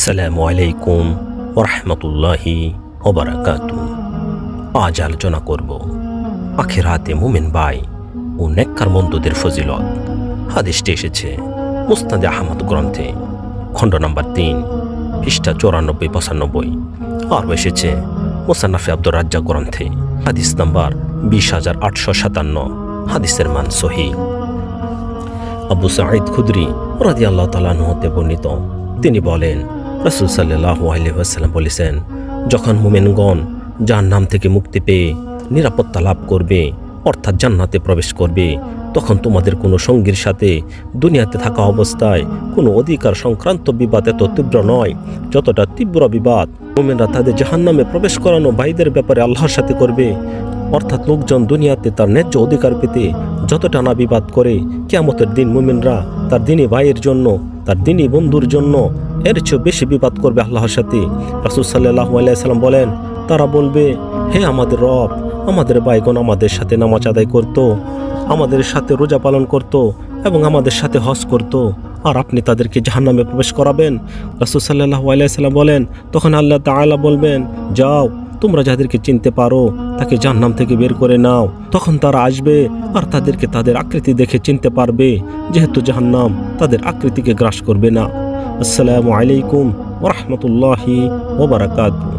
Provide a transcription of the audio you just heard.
আসসালামু আলাইকুম ওয়া রাহমাতুল্লাহি ওয়া বারাকাতুহু। আজ আলোচনা করব আখিরাতে মুমিন ভাই ও নেককার বন্ধুদের ফজিলত। হাদিসটি এসেছে মুসনাদে আহমদ গ্রন্থে, খণ্ড নম্বর 3, পৃষ্ঠা 94-95, আর এসেছে মুসান্নাফে আব্দুর রাজ্জাক গ্রন্থে, হাদিস নম্বর 20857। হাদিসের মান সহিহ। আবু সাঈদ খুদরি রাদিয়াল্লাহু তাআলা আনহু হতে বর্ণিত, তিনি বলেন, রাসূল সাল্লাল্লাহু আলাইহি ওয়াসাল্লাম বলেছেন, যখন মুমিনগণ জাহান্নাম থেকে মুক্তি পেয়ে নিরাপত্তা লাভ করবে, অর্থাৎ জান্নাতে প্রবেশ করবে, তখন তোমাদের কোনো সঙ্গীর সাথে দুনিয়াতে থাকা অবস্থায় কোনো অধিকার সংক্রান্ত বিবাদ এত তীব্র নয় যতটা তীব্র বিবাদ মুমিনরা তাদের জাহান্নামে প্রবেশ করানো ভাইদের ব্যাপারে আল্লাহর সাথে করবে। অর্থাৎ লোকজন দুনিয়াতে তার ন্যায্য অধিকার পেতে যতটা না বিবাদ করে, কিয়ামতের দিন মুমিনরা তার দিনী ভাইয়ের জন্য, তার দিনী বন্ধুর জন্য এর চেয়ে বেশি বিবাদ করবে আল্লাহর সাথে। রাসূল সাল্লাল্লাহু আলাইহি ওয়াসাল্লাম বলেন, তারা বলবে, হে আমাদের রব, আমাদের ভাইগণ আমাদের সাথে নামাজ আদায় করত, আমাদের সাথে রোজা পালন করত এবং আমাদের সাথে হজ করত, আর আপনি তাদেরকে জাহান্নামে প্রবেশ করাবেন। রাসূল সাল্লাল্লাহু আলাইহি ওয়াসাল্লাম বলেন, তখন আল্লাহ তাআলা বলবেন, যাও, তোমরা যাদেরকে চিনতে পারো তাকে জাহান্নাম থেকে বের করে নাও। তখন তারা আসবে আর তাদেরকে তাদের আকৃতি দেখে চিনতে পারবে, যেহেতু জাহান্নাম তাদের আকৃতিকে গ্রাস করবে না। আসসালামু আলাইকুম ওয়া রাহমাতুল্লাহি ওয়া বারাকাতুহু।